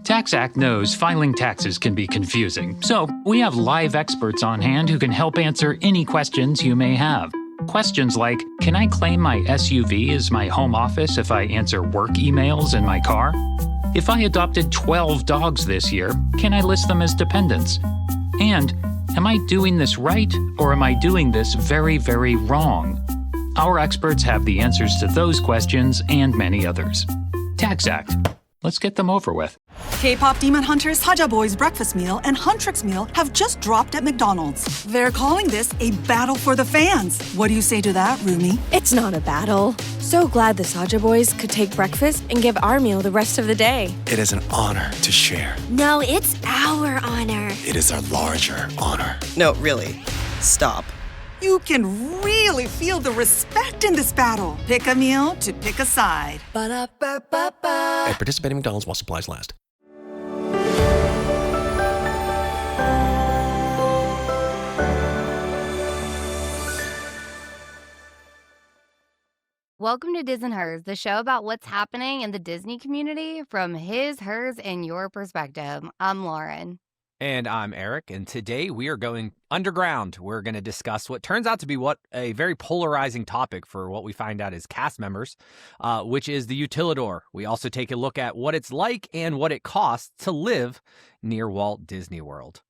TaxAct knows filing taxes can be confusing, so we have live experts on hand who can help answer any questions you may have. Questions like, can I claim my SUV as my home office if I answer work emails in my car? If I adopted 12 dogs this year, can I list them as dependents? And, am I doing this right, or am I doing this very, very wrong? Our experts have the answers to those questions and many others. TaxAct. Let's get them over with. K-pop Demon Hunters Haja Boys breakfast meal and Huntrix meal have just dropped at McDonald's. They're calling this a battle for the fans. What do you say to that, Rumi? It's not a battle. So glad the Saja Boys could take breakfast and give our meal the rest of the day. It is an honor to share. No, it's our honor. It is our larger honor. No, really. Stop. You can really feel the respect in this battle. Pick a meal to pick a side. At participating McDonald's while supplies last. Welcome to Diz and Hers, the show about what's happening in the Disney community from his, hers, and your perspective. I'm Lauren. And I'm Eric, and today we are going underground. We're going to discuss what turns out to be a very polarizing topic for what we find out is cast members, which is the Utilidor. We also take a look at what it's like and what it costs to live near Walt Disney World.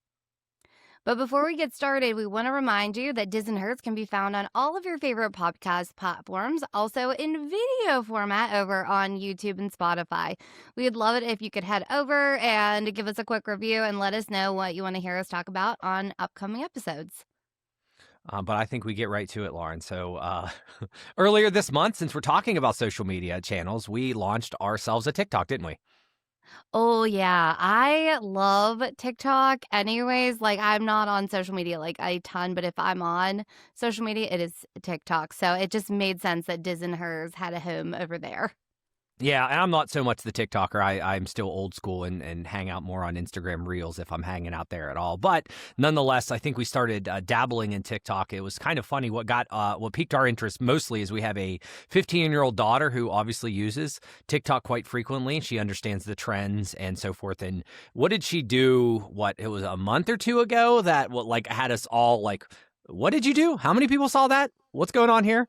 But before we get started, we want to remind you that Diz and Hers can be found on all of your favorite podcast platforms, also in video format over on YouTube and Spotify. We'd love it if you could head over and give us a quick review and let us know what you want to hear us talk about on upcoming episodes. But I think we get right to it, Lauren. So earlier this month, since we're talking about social media channels, we launched ourselves a TikTok, didn't we? Oh, yeah. I love TikTok anyways. Like, I'm not on social media like a ton, but if I'm on social media, it is TikTok. So it just made sense that Diz and Hers had a home over there. Yeah, and I'm not so much the TikToker. I'm still old school and hang out more on Instagram Reels if I'm hanging out there at all. But nonetheless, I think we started dabbling in TikTok. It was kind of funny. What piqued our interest mostly is we have a 15-year-old daughter who obviously uses TikTok quite frequently. She understands the trends and so forth. And what did she do? It was a month or two ago that had us all like, what did you do? How many people saw that? What's going on here?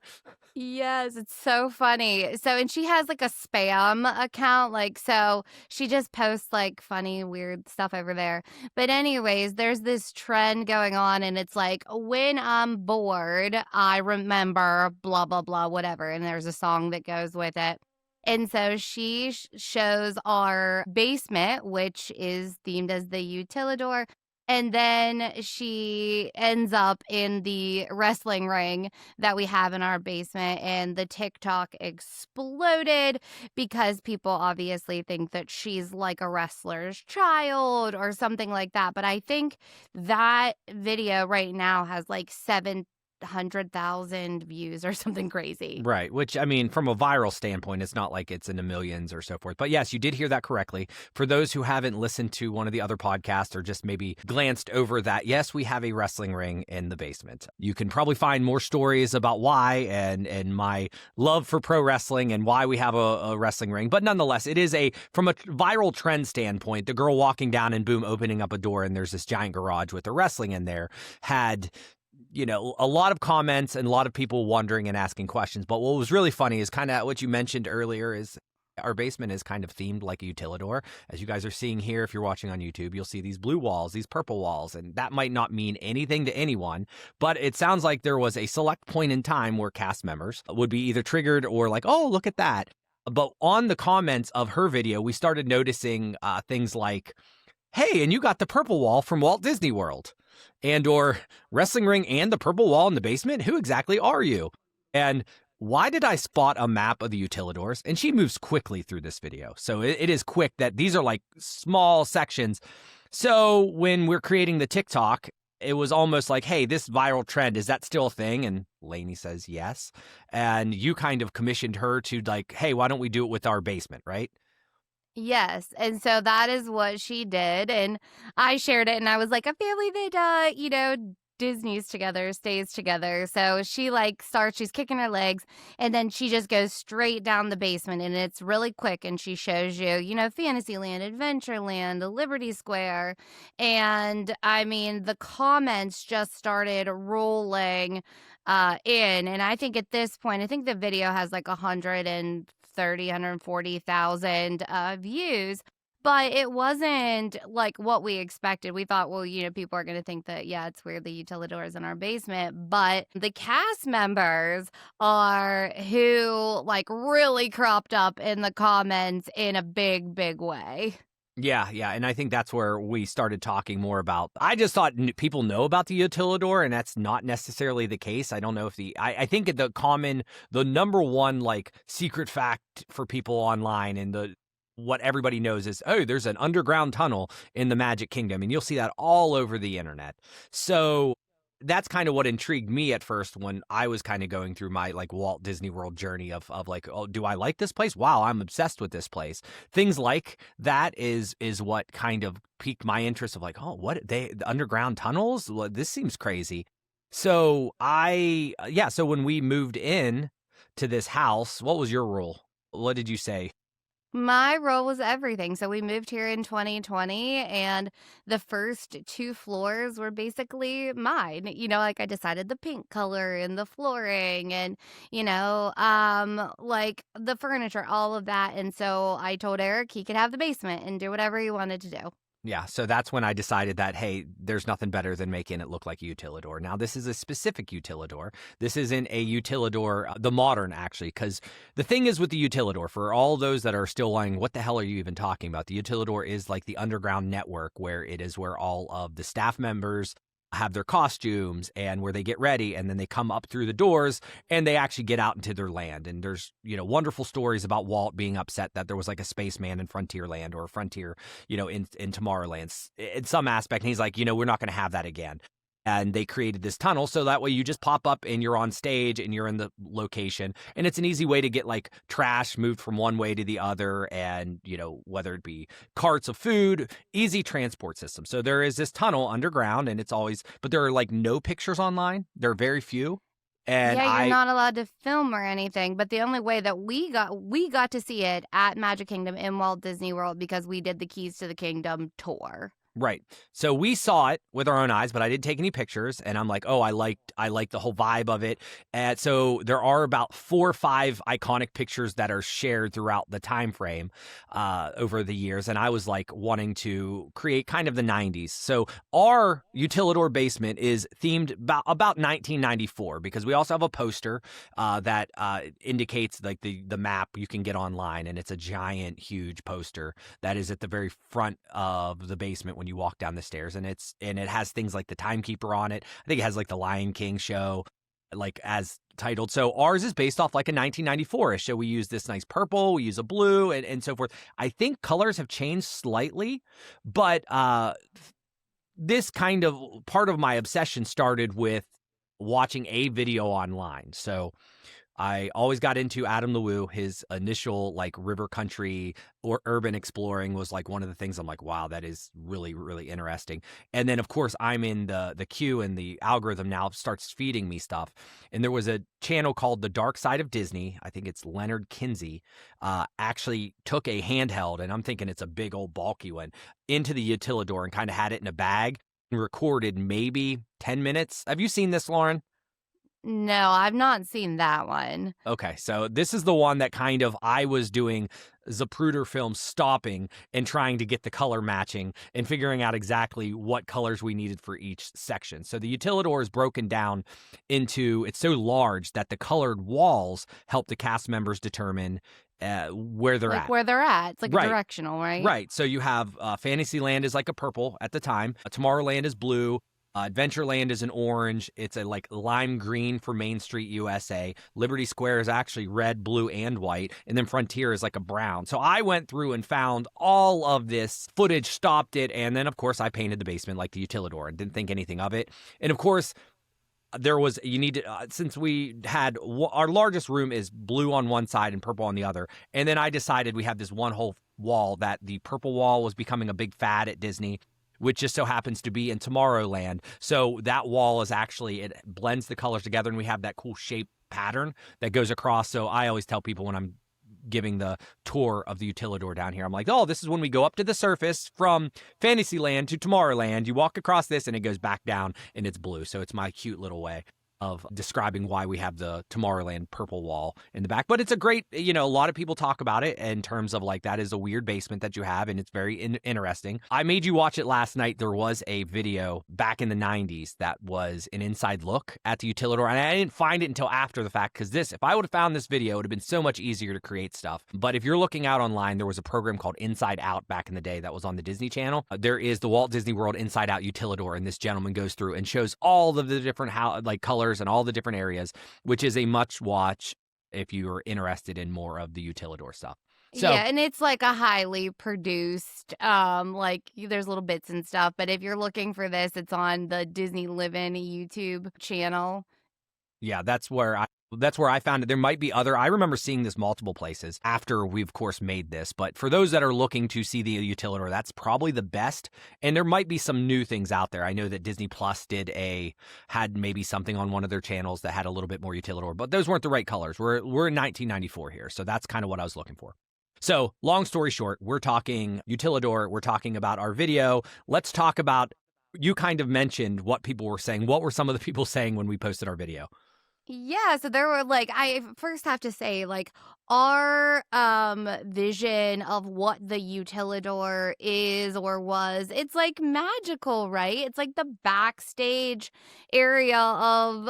Yes, it's so funny. And she has like a spam account, so she just posts like funny, weird stuff over there. But anyways, there's this trend going on and it's like, when I'm bored, I remember blah, blah, blah, whatever. And there's a song that goes with it. And so she shows our basement, which is themed as the Utilidor. And then she ends up in the wrestling ring that we have in our basement, and the TikTok exploded because people obviously think that she's like a wrestler's child or something like that. But I think that video right now has like 700,000 views or something crazy. Right, which, I mean, from a viral standpoint, it's not like it's in the millions or so forth. But yes, you did hear that correctly. For those who haven't listened to one of the other podcasts or just maybe glanced over that, yes, we have a wrestling ring in the basement. You can probably find more stories about why and my love for pro wrestling and why we have a wrestling ring. But nonetheless, it is from a viral trend standpoint, the girl walking down and boom, opening up a door and there's this giant garage with the wrestling in there had a lot of comments and a lot of people wondering and asking questions. But what was really funny is kind of what you mentioned earlier is our basement is kind of themed like a Utilidor. As you guys are seeing here, if you're watching on YouTube, you'll see these blue walls, these purple walls, and that might not mean anything to anyone, but it sounds like there was a select point in time where cast members would be either triggered or like, oh, look at that. But on the comments of her video, we started noticing things like, hey, and you got the purple wall from Walt Disney World. And or wrestling ring and the purple wall in the basement? Who exactly are you? And why did I spot a map of the Utilidors? And she moves quickly through this video. So it is quick that these are like small sections. So when we're creating the TikTok, it was almost like, hey, this viral trend, is that still a thing? And Lainey says yes. And you kind of commissioned her to like, hey, why don't we do it with our basement, right? Yes. And so that is what she did. And I shared it and I was like, a family that, Disney's together, stays together. So she she's kicking her legs, and then she just goes straight down the basement, and it's really quick. And she shows you, Fantasyland, Adventureland, Liberty Square. And I mean, the comments just started rolling in. And I think at this point, I think the video has like 140,000 views. But it wasn't like what we expected. We thought, well, people are going to think that, yeah, it's weird the Utilidor is in our basement. But the cast members are who really cropped up in the comments in a big, big way. Yeah. And I think that's where we started talking more about. I just thought people know about the Utilidor, and that's not necessarily the case. I don't know if I think the number one secret fact for people online and what everybody knows is, there's an underground tunnel in the Magic Kingdom, and you'll see that all over the internet. So that's kind of what intrigued me at first when I was kind of going through my Walt Disney World journey of do I like this place? Wow, I'm obsessed with this place. Things like that is what kind of piqued my interest of the underground tunnels? Well, this seems crazy. So so when we moved in to this house, what was your rule? What did you say? My role was everything. So we moved here in 2020, and the first 2 floors were basically mine. I decided the pink color and the flooring and, the furniture, all of that. And so I told Eric he could have the basement and do whatever he wanted to do. Yeah, so that's when I decided that, hey, there's nothing better than making it look like a Utilidor. Now, this is a specific Utilidor. This isn't a Utilidor, the modern, actually, because the thing is with the Utilidor, for all those that are still lying, what the hell are you even talking about? The Utilidor is like the underground network where it is where all of the staff members have their costumes and where they get ready, and then they come up through the doors and they actually get out into their land. And there's, wonderful stories about Walt being upset that there was like a spaceman in Frontierland or Frontier, in Tomorrowland in some aspect. And he's like, we're not going to have that again. And they created this tunnel so that way you just pop up and you're on stage and you're in the location. And it's an easy way to get trash moved from one way to the other, and, whether it be carts of food, easy transport system. So there is this tunnel underground, and but there are no pictures online. There are very few. And yeah, you're not allowed to film or anything. But the only way that we got to see it at Magic Kingdom in Walt Disney World because we did the Keys to the Kingdom tour. Right. So we saw it with our own eyes, but I didn't take any pictures. And I'm like, I liked the whole vibe of it. And so there are about 4 or 5 iconic pictures that are shared throughout the time frame over the years. And I was wanting to create kind of the 90s. So our Utilidor basement is themed about 1994, because we also have a poster that indicates the map you can get online. And it's a giant, huge poster that is at the very front of the basement when you walk down the stairs, and it has things like the timekeeper on it. I think it has the Lion King show as titled. So ours is based off a 1994ish. So we use this nice purple, we use a blue, and so forth. I think colors have changed slightly, but this kind of part of my obsession started with watching a video online. So I always got into Adam LeWoo. His initial river country or urban exploring was one of the things I'm wow, that is really, really interesting. And then of course I'm in the queue, and the algorithm now starts feeding me stuff. And there was a channel called The Dark Side of Disney. I think it's Leonard Kinsey, actually took a handheld, and I'm thinking it's a big old bulky one, into the Utilidor and kind of had it in a bag and recorded maybe 10 minutes. Have you seen this, Lauren? No, I've not seen that one. Okay, so this is the one that kind of I was doing Zapruder film, stopping and trying to get the color matching and figuring out exactly what colors we needed for each section. So the Utilidor is broken down into, it's so large that the colored walls help the cast members determine where they're at. Where they're at. It's Right. directional, right? Right. So you have Fantasyland is a purple at the time. Tomorrowland is blue. Adventureland is an orange. It's a lime green for Main Street USA. Liberty Square is actually red, blue, and white. And then Frontier is a brown. So I went through and found all of this footage, stopped it, and then, of course, I painted the basement like the Utilidor and didn't think anything of it. And, of course, there was, since we had, our largest room is blue on one side and purple on the other. And then I decided we have this one whole wall that the purple wall was becoming a big fad at Disney. which just so happens to be in Tomorrowland. So that wall is actually, it blends the colors together, and we have that cool shape pattern that goes across. So I always tell people when I'm giving the tour of the Utilidor down here, I'm like, oh, this is when we go up to the surface from Fantasyland to Tomorrowland. You walk across this and it goes back down and it's blue. So it's my cute little way of describing why we have the Tomorrowland purple wall in the back. But it's a great, a lot of people talk about it in terms of like, that is a weird basement that you have, and it's very interesting. I made you watch it last night. There was a video back in the 90s that was an inside look at the Utilidor, and I didn't find it until after the fact, because if I would have found this video, it would have been so much easier to create stuff. But if you're looking out online, there was a program called Inside Out back in the day that was on the Disney Channel. There is the Walt Disney World Inside Out Utilidor, and this gentleman goes through and shows all of the different colors and all the different areas, which is a much watch if you're interested in more of the Utilidor stuff. So, yeah, and it's like a highly produced, like there's little bits and stuff. But if you're looking for this, it's on the Disney Livin' YouTube channel. Yeah, that's where I found it. There might be other. I remember seeing this multiple places after we, of course, made this. But for those that are looking to see the Utilidor, that's probably the best. And there might be some new things out there. I know that Disney Plus had maybe something on one of their channels that had a little bit more Utilidor, but those weren't the right colors. We're in 1994 here, so that's kind of what I was looking for. So, long story short, we're talking Utilidor. We're talking about our video. Let's talk about. You kind of mentioned what people were saying. What were some of the people saying when we posted our video? Yeah, so there were I first have to say our vision of what the Utilidor is or was, it's magical, right? It's like the backstage area of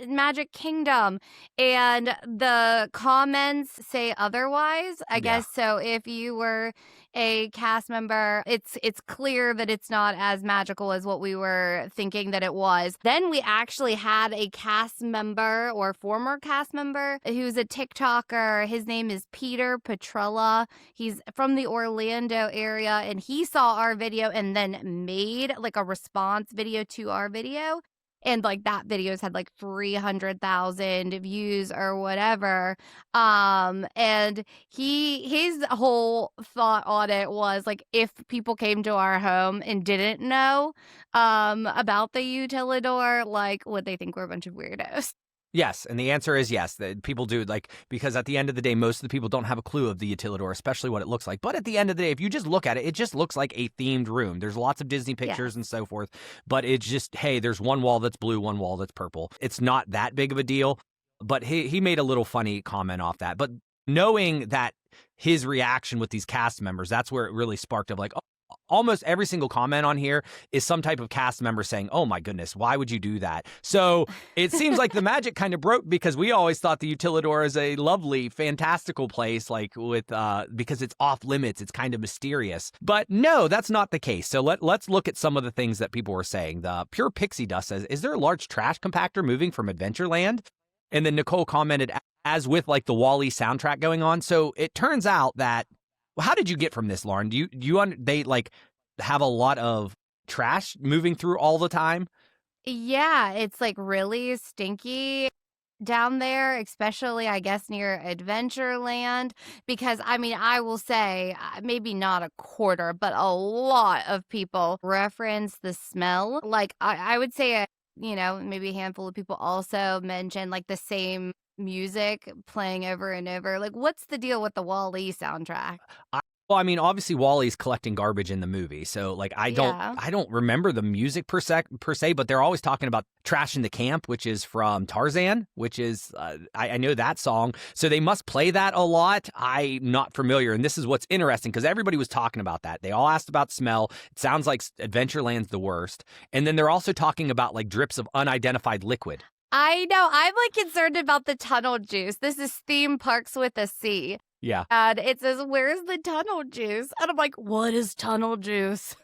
Magic Kingdom, and the comments say otherwise, I guess. So if you were a cast member, it's clear that it's not as magical as what we were thinking that it was. Then we actually had a cast member or former cast member who's a TikToker. His name is Peter Petrella. He's from the Orlando area, and he saw our video and then made a response video to our video. And that video's had 300,000 views or whatever. And his whole thought on it was if people came to our home and didn't know about the Utilidor, would they think we're a bunch of weirdos? Yes, and the answer is yes. That people do, because at the end of the day, most of the people don't have a clue of the Utilidor, especially what it looks like. But at the end of the day, if you just look at it, it just looks like a themed room. There's lots of Disney pictures and so forth, but it's just, hey, there's one wall that's blue, one wall that's purple. It's not that big of a deal, but he made a little funny comment off that. But knowing that his reaction with these cast members, that's where it really sparked of almost every single comment on here is some type of cast member saying, oh my goodness, why would you do that? So it seems like the magic kind of broke, because we always thought the Utilidor is a lovely, fantastical place, because it's off limits, it's kind of mysterious. But no, that's not the case. So let's look at some of the things that people were saying. The Pure Pixie Dust says, is there a large trash compactor moving from Adventureland? And then Nicole commented, as with the WALL-E soundtrack going on. So it turns out that, how did you get from this, Lauren? They have a lot of trash moving through all the time? Yeah, it's really stinky down there, especially I guess near Adventureland, because I will say maybe not a quarter, but a lot of people reference the smell. I would say maybe a handful of people also mention the same music playing over and over. What's the deal with the WALL-E soundtrack? Well, obviously WALL-E's collecting garbage in the movie, so I don't remember the music per se, but they're always talking about Trash in the Camp, which is from Tarzan, which is I know that song, so they must play that a lot. I'm not familiar, and this is what's interesting, because everybody was talking about that. They all asked about smell. It sounds like Adventureland's the worst, and then they're also talking about drips of unidentified liquid. I know. I'm concerned about the tunnel juice. This is Theme Parks with a C. Yeah. And it says, where's the tunnel juice? And I'm like, what is tunnel juice?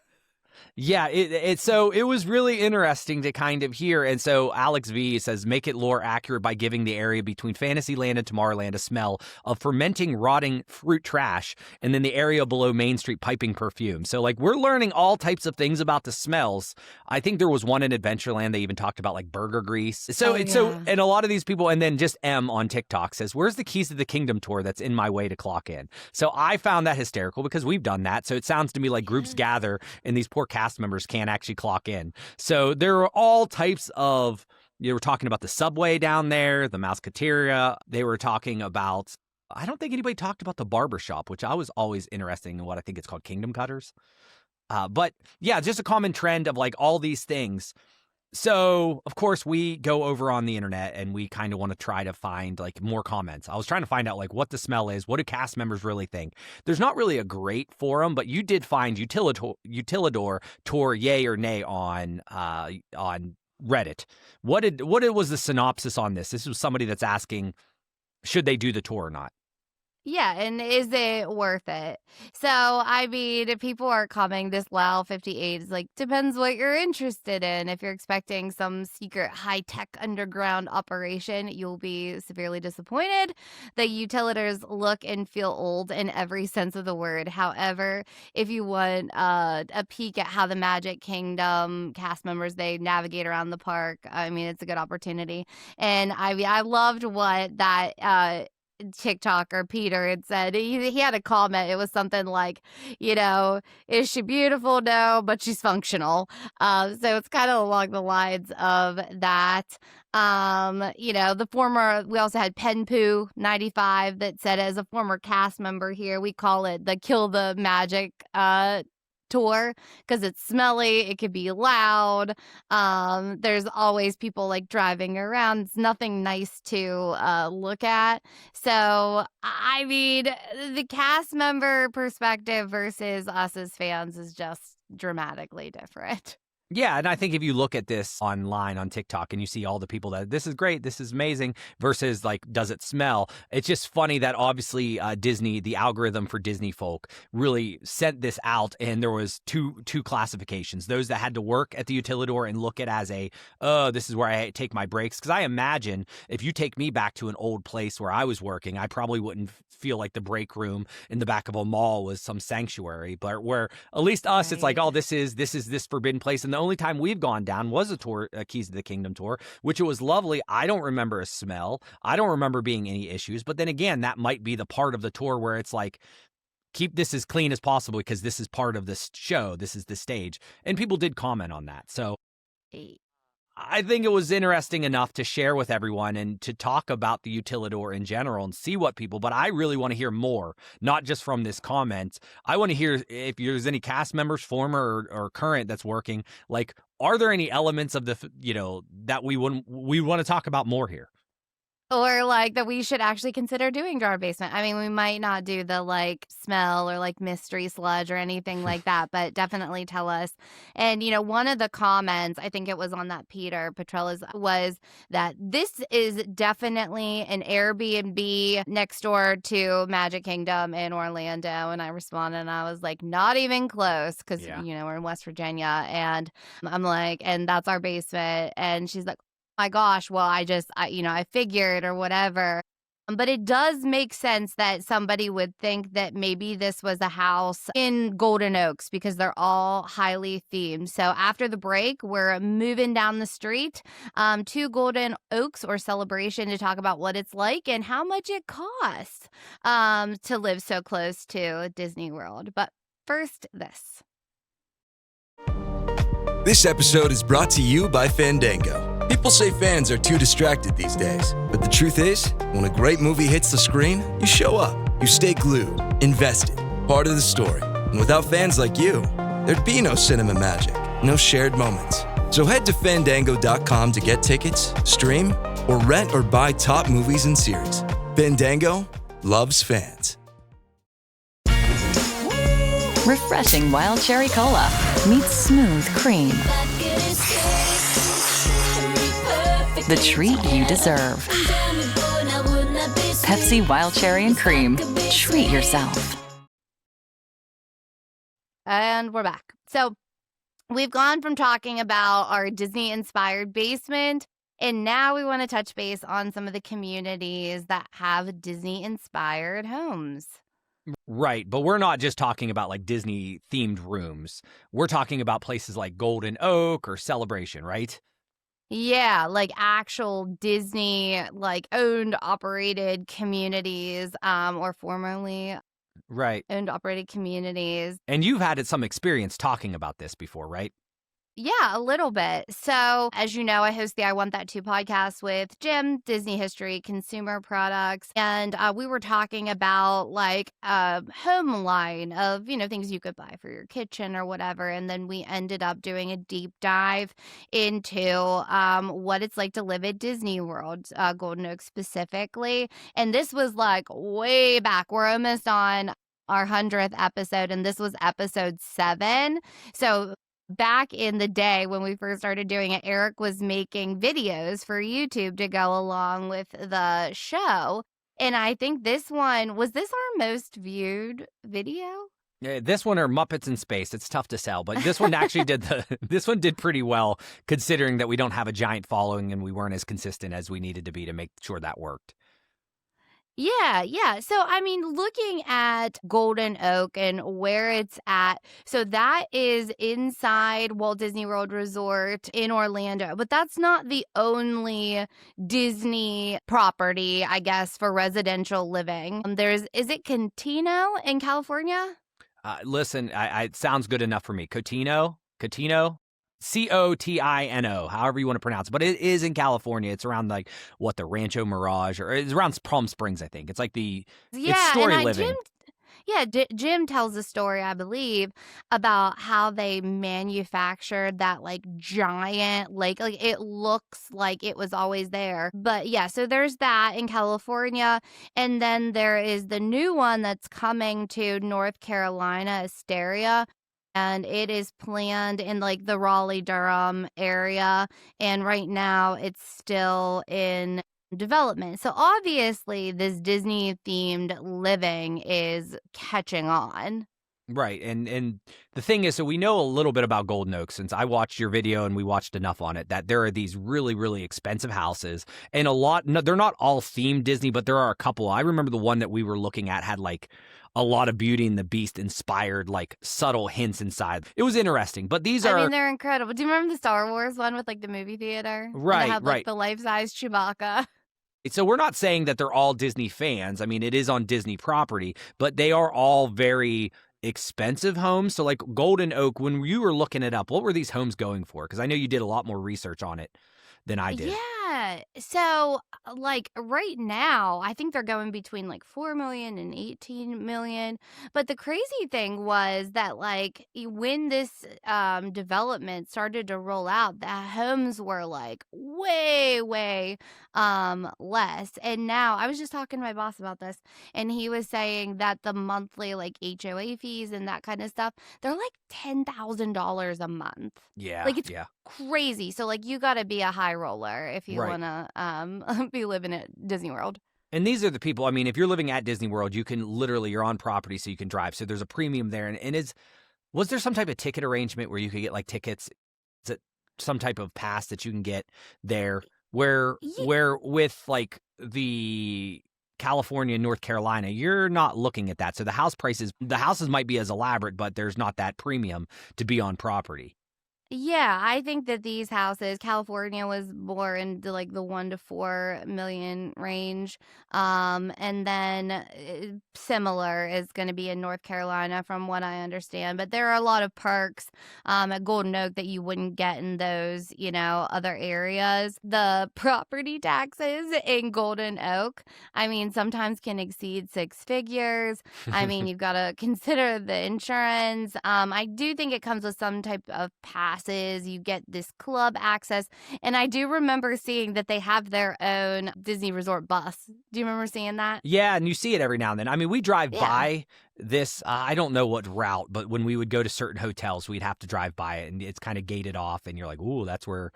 Yeah, so it was really interesting to kind of hear. And so Alex V says, make it lore accurate by giving the area between Fantasyland and Tomorrowland a smell of fermenting, rotting fruit trash, and then the area below Main Street piping perfume. So we're learning all types of things about the smells. I think there was one in Adventureland. They even talked about burger grease. So and a lot of these people, and then just M on TikTok says, where's the Keys to the Kingdom tour that's in my way to clock in? So I found that hysterical, because we've done that. So it sounds to me like groups gather in these poor cast members can't actually clock in. So there are all types of, you were talking about the subway down there, the Mousqueteria. They were talking about, I don't think anybody talked about the barbershop, which I was always interested in what I think it's called Kingdom Cutters. But yeah, just a common trend of like all these things. So, of course, we go over on the internet and we kind of want to try to find like more comments. I was trying to find out like what the smell is. What do cast members really think? There's not really a great forum, but you did find Utilidor tour yay or nay on Reddit. What was the synopsis on this? This was somebody that's asking, should they do the tour or not? Yeah, and is it worth it? So, I mean, if people are coming, this LAL 58 is like, depends what you're interested in. If you're expecting some secret high-tech underground operation, you'll be severely disappointed. The Utilidors look and feel old in every sense of the word. However, if you want a peek at how the Magic Kingdom cast members, they navigate around the park, I mean, it's a good opportunity. And I loved what that TikToker Peter had said. He had a comment. It was something like, is she beautiful? No, but she's functional. So it's kind of along the lines of that. The former, we also had Penpoo 95 that said, as a former cast member here, we call it the Kill the Magic tour because it's smelly, it could be loud, there's always people like driving around, it's nothing nice to look at. So I mean, the cast member perspective versus us as fans is just dramatically different. Yeah, and I think if you look at this online on TikTok and you see all the people that this is great, this is amazing, versus like, does it smell? It's just funny that obviously Disney, the algorithm for Disney folk, really sent this out, and there was two classifications: those that had to work at the Utilidor and look at as a, this is where I take my breaks. Because I imagine if you take me back to an old place where I was working, I probably wouldn't feel like the break room in the back of a mall was some sanctuary, but where at least us, It's like, oh, this is this forbidden place. And the only time we've gone down was a tour, Keys to the Kingdom tour, which it was lovely. I don't remember a smell. I don't remember being any issues. But then again, that might be the part of the tour where it's like, keep this as clean as possible because this is part of this show. This is the stage. And people did comment on that. So I think it was interesting enough to share with everyone and to talk about the Utilidor in general and see what people, but I really want to hear more, not just from this comment. I want to hear if there's any cast members, former or current, that's working. Like, are there any elements of the, that we want to talk about more here? Or like that we should actually consider doing Jar Basement. I mean, we might not do the like smell or like mystery sludge or anything like that, but definitely tell us. And, one of the comments, I think it was on that Peter Petrella's, was that this is definitely an Airbnb next door to Magic Kingdom in Orlando. And I responded and I was like, not even close because, we're in West Virginia. And I'm like, and that's our basement. And she's like, my gosh, well, I figured or whatever. But it does make sense that somebody would think that maybe this was a house in Golden Oaks because they're all highly themed. So after the break, we're moving down the street to Golden Oaks or Celebration to talk about what it's like and how much it costs to live so close to Disney World. But first, this. This episode is brought to you by Fandango. People say fans are too distracted these days, but the truth is, when a great movie hits the screen, you show up, you stay glued, invested, part of the story. And without fans like you, there'd be no cinema magic, no shared moments. So head to Fandango.com to get tickets, stream, or rent or buy top movies and series. Fandango loves fans. Refreshing wild cherry cola meets smooth cream. The treat you deserve. Pepsi Wild Cherry and Cream. Treat yourself. And we're back. So we've gone from talking about our Disney-inspired basement, and now we want to touch base on some of the communities that have Disney-inspired homes. Right, but we're not just talking about like Disney-themed rooms. We're talking about places like Golden Oak or Celebration, right? Yeah, like actual Disney, like owned, operated communities, or formerly Right. owned operated communities. And you've had some experience talking about this before, right? Yeah, a little bit. So, as you know, I host the I Want That Too podcast with Jim, Disney history, consumer products. And we were talking about like a home line of, things you could buy for your kitchen or whatever. And then we ended up doing a deep dive into what it's like to live at Disney World, Golden Oak specifically. And this was like way back. We're almost on our 100th episode, and this was episode 7. So, back in the day when we first started doing it, Eric was making videos for YouTube to go along with the show. And I think this was this our most viewed video? Yeah, this one or Muppets in Space. It's tough to sell, but this one actually this one did pretty well considering that we don't have a giant following and we weren't as consistent as we needed to be to make sure that worked. Yeah. So, looking at Golden Oak and where it's at, so that is inside Walt Disney World Resort in Orlando, but that's not the only Disney property, I guess, for residential living. Is it Cotino in California? Listen, it sounds good enough for me. Cotino, Cotino, however you want to pronounce it. But it is in California. It's around the Rancho Mirage, or it's around Palm Springs, I think. It's like it's story living. Jim tells a story, I believe, about how they manufactured that giant lake. Like it looks like it was always there. But yeah, so there's that in California. And then there is the new one that's coming to North Carolina, Asteria. And it is planned in the Raleigh-Durham area. And right now it's still in development. So obviously this Disney-themed living is catching on. Right. And the thing is, so we know a little bit about Golden Oak since I watched your video and we watched enough on it that there are these really, really expensive houses and they're not all themed Disney, but there are a couple. I remember the one that we were looking at had a lot of Beauty and the Beast inspired subtle hints inside. It was interesting, but they're incredible. Do you remember the Star Wars one with the movie theater? Right, and it had, right. The life-size Chewbacca. So we're not saying that they're all Disney fans. It is on Disney property, but they are all very expensive homes. So Golden Oak, when you were looking it up, what were these homes going for? Because I know you did a lot more research on it than I did. Yeah. So right now, I think they're going between 4 million and 18 million. But the crazy thing was that when this development started to roll out, the homes were way, way less. And now I was just talking to my boss about this, and he was saying that the monthly HOA fees and that kind of stuff, they're $10,000 a month. Yeah. It's crazy. So you got to be a high roller if you want to be living at Disney World. And these are the people, if you're living at Disney World, you can you're on property so you can drive. So there's a premium there. And was there some type of ticket arrangement where you could get tickets? Is it some type of pass that you can get there where with the California and North Carolina, you're not looking at that. So the houses might be as elaborate, but there's not that premium to be on property. Yeah, I think that these houses, California was more into the 1 to 4 million range. And then similar is going to be in North Carolina from what I understand. But there are a lot of perks at Golden Oak that you wouldn't get in those, other areas. The property taxes in Golden Oak, sometimes can exceed 6 figures. You've got to consider the insurance. I do think it comes with some type of passes. You get this club access. And I do remember seeing that they have their own Disney Resort bus. Do you remember seeing that? Yeah, and you see it every now and then. We drive by this, I don't know what route, but when we would go to certain hotels, we'd have to drive by it, and it's kind of gated off, and you're like, ooh, that's where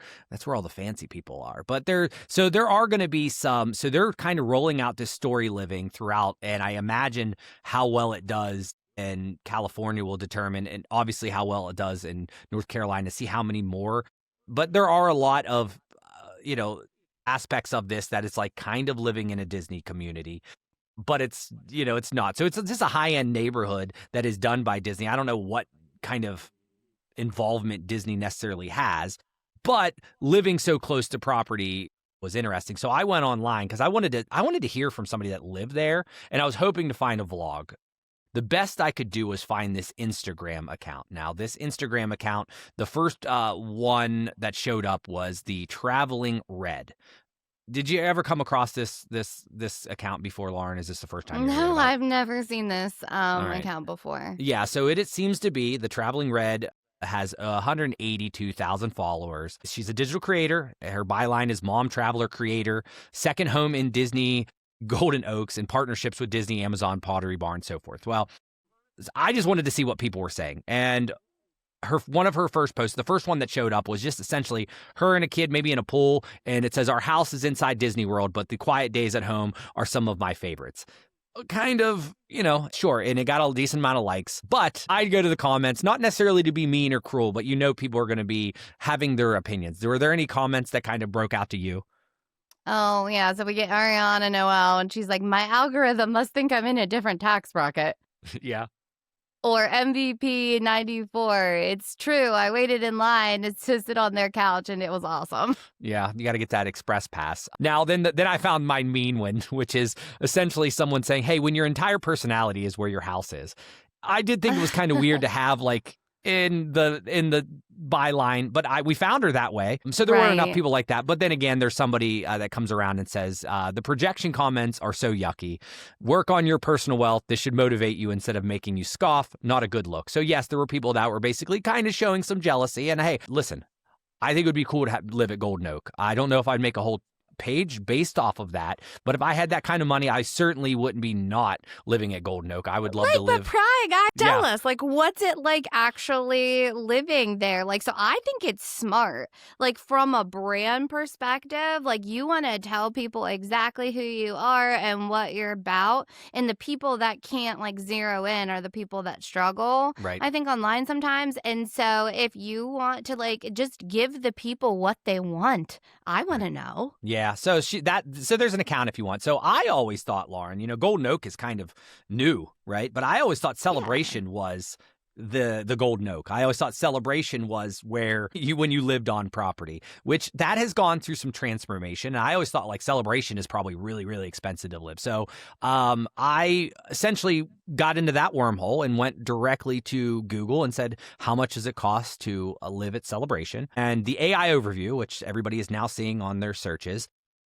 all the fancy people are. But there are going to be some, so they're kind of rolling out this story living throughout, and I imagine how well it does in California will determine, and obviously how well it does in North Carolina, see how many more. But there are a lot of, aspects of this that it's kind of living in a Disney community. But it's not. So it's just a high-end neighborhood that is done by Disney. I don't know what kind of involvement Disney necessarily has, but living so close to property was interesting. So I went online because I wanted to hear from somebody that lived there, and I was hoping to find a vlog. the best I could do was find this Instagram account. Now, this Instagram account, the first one that showed up was the Traveling Red. Did you ever come across this account before, Lauren? Is this the first time? No, I've never seen this account before. Yeah, so it seems to be the Traveling Red has 182,000 followers. She's a digital creator. Her byline is Mom Traveler Creator, second home in Disney, Golden Oaks, and partnerships with Disney, Amazon, Pottery Barn, and so forth. Well, I just wanted to see what people were saying. And one of her first posts, the first one that showed up, was just essentially her and a kid maybe in a pool, and it says, "Our house is inside Disney World, but the quiet days at home are some of my favorites." Kind of, sure, and it got a decent amount of likes. But I'd go to the comments, not necessarily to be mean or cruel, but people are going to be having their opinions. Were there any comments that kind of broke out to you? Oh, yeah, so we get Ariana Noel, and she's like, "My algorithm must think I'm in a different tax bracket." Yeah. Or MVP 94. It's true. I waited in line to sit on their couch, and it was awesome. Yeah, you got to get that express pass. Now, then I found my mean one, which is essentially someone saying, "Hey, when your entire personality is where your house is." I did think it was kind of weird to have like in the byline, but we found her that way. So there weren't enough people like that. But then again, there's somebody that comes around and says, the projection comments are so yucky. Work on your personal wealth. This should motivate you instead of making you scoff. Not a good look. So yes, there were people that were basically kind of showing some jealousy. And hey, listen, I think it would be cool to live at Golden Oak. I don't know if I'd make a whole page based off of that, but if I had that kind of money, I certainly wouldn't be not living at Golden Oak. I would love to live. But Pry, tell us, what's it like actually living there? So I think it's smart. From a brand perspective, you want to tell people exactly who you are and what you're about, and the people that can't zero in are the people that struggle. Right. I think online sometimes, and so if you want to just give the people what they want, I want to know. Yeah. So there's an account if you want. So I always thought, Lauren, Golden Oak is kind of new, right? But I always thought Celebration was the Golden Oak. I always thought Celebration was where when you lived on property, which that has gone through some transformation. And I always thought Celebration is probably really, really expensive to live. So I essentially got into that wormhole and went directly to Google and said, how much does it cost to live at Celebration? And the AI overview, which everybody is now seeing on their searches,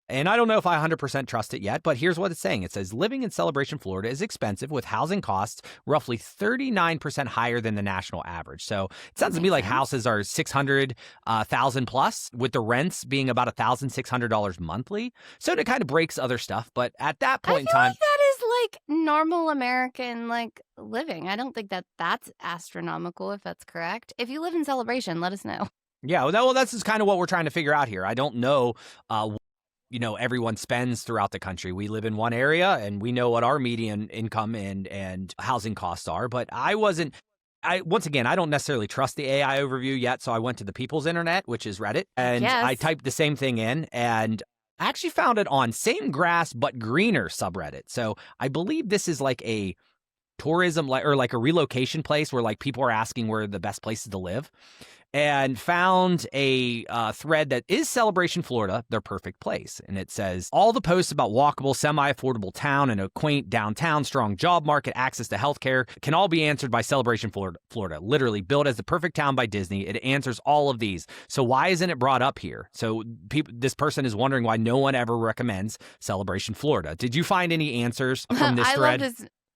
and I don't know if I 100% trust it yet, but here's what it's saying. It says, living in Celebration, Florida is expensive, with housing costs roughly 39% higher than the national average. So it sounds to me like houses are $600,000 plus, with the rents being about $1,600 monthly. So it kind of breaks other stuff. But at that point in time, that is normal American living. I don't think that's astronomical, if that's correct. If you live in Celebration, let us know. Yeah, well, that's just kind of what we're trying to figure out here. I don't know everyone spends throughout the country. We live in one area and we know what our median income and housing costs are. But once again, I don't necessarily trust the AI overview yet. So I went to the People's Internet, which is Reddit, and I typed the same thing in and I actually found it on Same Grass But Greener subreddit. So I believe this is a tourism or a relocation place where people are asking where the best places to live. And found a thread that is Celebration, Florida, their perfect place. And it says, all the posts about walkable, semi-affordable town and a quaint downtown, strong job market, access to healthcare can all be answered by Celebration, Florida. Literally built as the perfect town by Disney. It answers all of these. So why isn't it brought up here? So this person is wondering why no one ever recommends Celebration, Florida. Did you find any answers from this thread?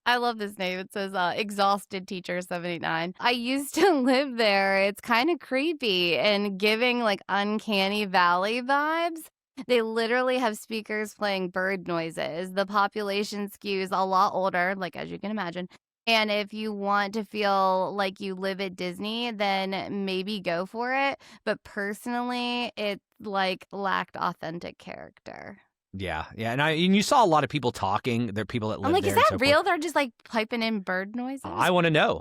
I love this name. It says Exhausted Teacher 79. I used to live there. It's kind of creepy and giving uncanny valley vibes. They literally have speakers playing bird noises. The population skews a lot older, as you can imagine. And if you want to feel like you live at Disney, then maybe go for it. But personally, it lacked authentic character. Yeah. And you saw a lot of people talking. There are people that live there. Is that real? They're just piping in bird noises? I want to know.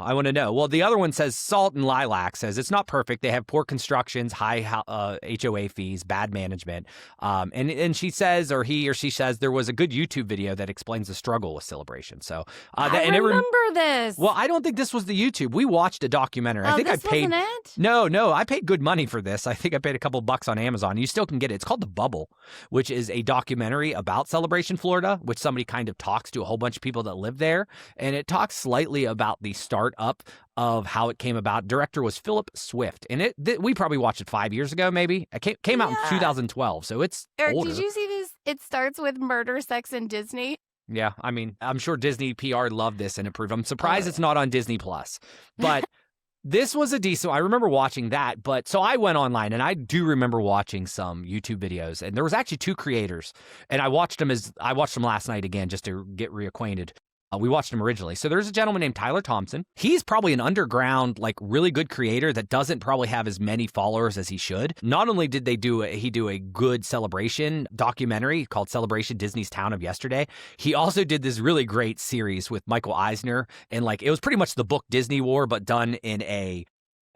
Well, the other one says Salt and Lilac says it's not perfect. They have poor constructions, high HOA fees, bad management. And she says, or he or she says, there was a good YouTube video that explains the struggle with Celebration. So I remember this. Well, I don't think this was the YouTube. We watched a documentary. I think this wasn't it? No, I paid good money for this. I think I paid a couple bucks on Amazon. You still can get it. It's called The Bubble, which is a documentary documentary about Celebration, Florida, which somebody kind of talks to a whole bunch of people that live there. And it talks slightly about the startup of how it came about. Director was Philip Swift. And we probably watched it 5 years ago, maybe. It came out in 2012, so it's Eric, older. did you see this? It starts with murder, sex, and Disney. Yeah, I mean, I'm sure Disney PR loved this and approved. I'm surprised it's not on Disney Plus. But this was a decent. I remember watching that, but so I went online and I do remember watching some YouTube videos, and there was actually 2 creators, and I watched them last night again just to get reacquainted. We watched them originally. So there's a gentleman named Tyler Thompson. He's probably an underground, like really good creator that doesn't probably have as many followers as he should. Not only did he do a good Celebration documentary called Celebration, Disney's Town of Yesterday, he also did this really great series with Michael Eisner. And like, it was pretty much the book Disney War, but done in a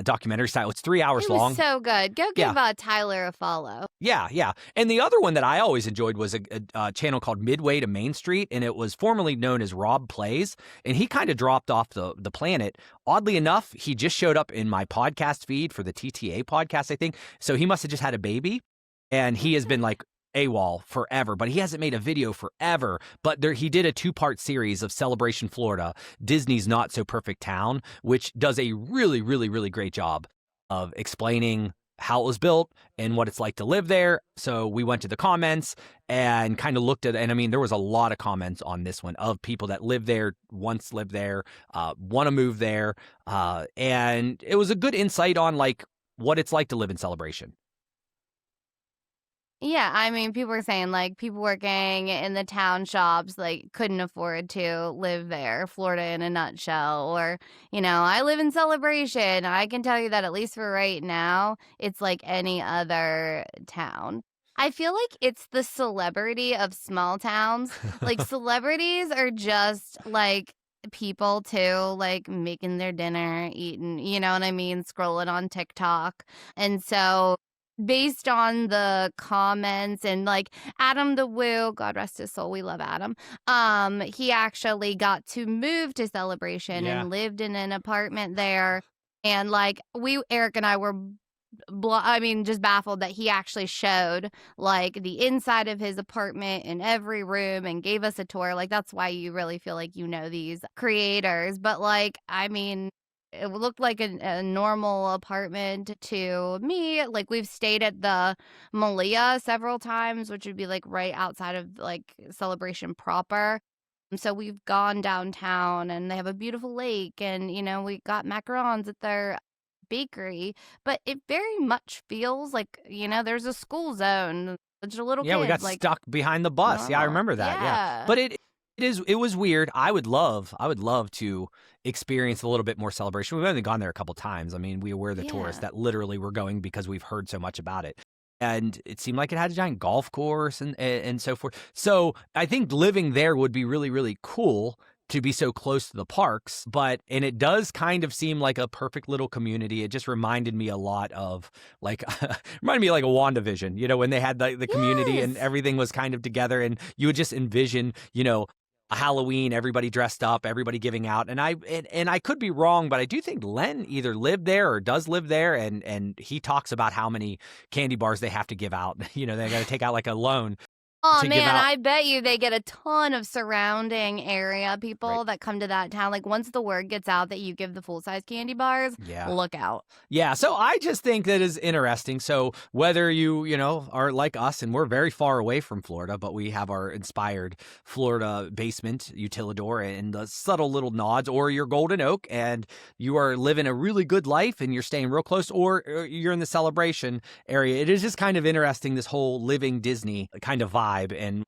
documentary style. It's 3 hours long. It was so good. Go give Tyler a follow. Yeah. And the other one that I always enjoyed was a channel called Midway to Main Street, and it was formerly known as Rob Plays, and he kind of dropped off the planet. Oddly enough, he just showed up in my podcast feed for the TTA podcast, I think. So he must have just had a baby, and he has been like AWOL forever, but he hasn't made a video forever. But he did a 2-part series of Celebration, Florida, Disney's Not So Perfect Town, which does a really, really, really great job of explaining how it was built and what it's like to live there. So we went to the comments and kind of looked at, and I mean, there was a lot of comments on this one of people that live there, once lived there, want to move there. And it was a good insight on like what it's like to live in Celebration. Yeah, I mean, people were saying like people working in the town shops like couldn't afford to live there, Florida in a nutshell. Or, I live in Celebration. I can tell you that at least for right now, it's like any other town. I feel like it's the celebrity of small towns. Like celebrities are just like people too, like making their dinner, eating, you know what I mean, scrolling on TikTok. And so based on the comments and like Adam the Woo, God rest his soul, we love Adam. He actually got to move to Celebration and lived in an apartment there. And like Eric and I were just baffled that he actually showed like the inside of his apartment in every room and gave us a tour. Like that's why you really feel like these creators. But like, I mean, it looked like a normal apartment to me. Like we've stayed at the Malia several times, which would be like right outside of like Celebration proper. So we've gone downtown and they have a beautiful lake, and we got macarons at their bakery, but it very much feels like there's a school zone. There's a little kid, we got like, stuck behind the bus. normal. Yeah, I remember that. Yeah. But it was weird. I would love to experience a little bit more Celebration. We've only gone there a couple times. I mean, we're the tourists that literally were going because we've heard so much about it. And it seemed like it had a giant golf course and so forth. So I think living there would be really, really cool to be so close to the parks. And it does kind of seem like a perfect little community. It just reminded me a lot of like, a WandaVision, when they had the community and everything was kind of together, and you would just envision, a Halloween, everybody dressed up, everybody giving out. And I could be wrong, but I do think Len either lived there or does live there. And he talks about how many candy bars they have to give out. They got to take out like a loan. Oh man, I bet you they get a ton of surrounding area people that come to that town. Like once the word gets out that you give the full-size candy bars, look out. Yeah, so I just think that is interesting. So whether you are like us, and we're very far away from Florida, but we have our inspired Florida basement, Utilidor, and the subtle little nods, or you're Golden Oak and you are living a really good life and you're staying real close, or you're in the Celebration area. It is just kind of interesting, this whole living Disney kind of vibe. And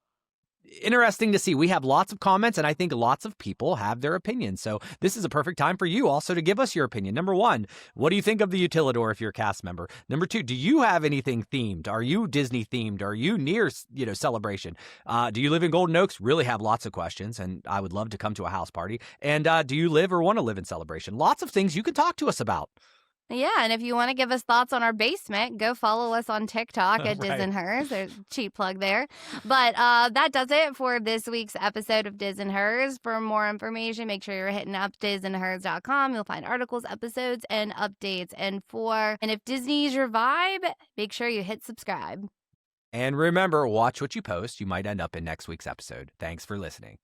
interesting to see. We have lots of comments, and I think lots of people have their opinions. So this is a perfect time for you also to give us your opinion. Number 1, what do you think of the Utilidor if you're a cast member? Number 2, do you have anything themed? Are you Disney themed? Are you near, Celebration? Do you live in Golden Oaks? Really have lots of questions, and I would love to come to a house party. And do you live or want to live in Celebration? Lots of things you can talk to us about. Yeah, and if you want to give us thoughts on our basement, go follow us on TikTok at Diz and Hers. There's a cheap plug there. But that does it for this week's episode of Diz and Hers. For more information, make sure you're hitting up dizandhers.com. You'll find articles, episodes, and updates. And if Disney is your vibe, make sure you hit subscribe. And remember, watch what you post. You might end up in next week's episode. Thanks for listening.